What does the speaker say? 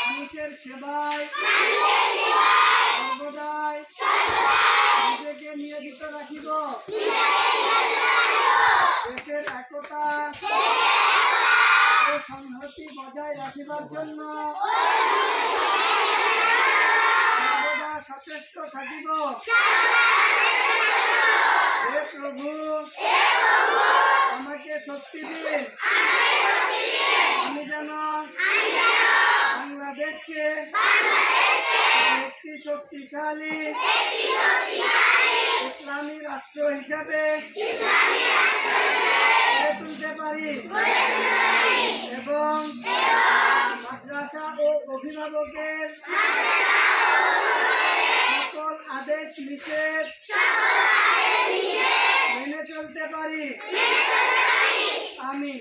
মানুষের সেবায় সর্বদাই নিজেকে নিয়োজিত রাখিব। দেশের একতা ও সংহতি বজায় রাখিবার জন্য সর্বদা সচেষ্ট থাকিব। হে প্রভু, আমাকে শক্তি দিন, আমি যেন বাংলাদেশকে একটি শক্তিশালী ইসলামী রাষ্ট্র হিসাবে গড়ে তুলতে পারি এবং মাদ্রাসা ও অভিভাবকের সকল আদেশ নিষেধ মেনে চলতে পারি। আমিন।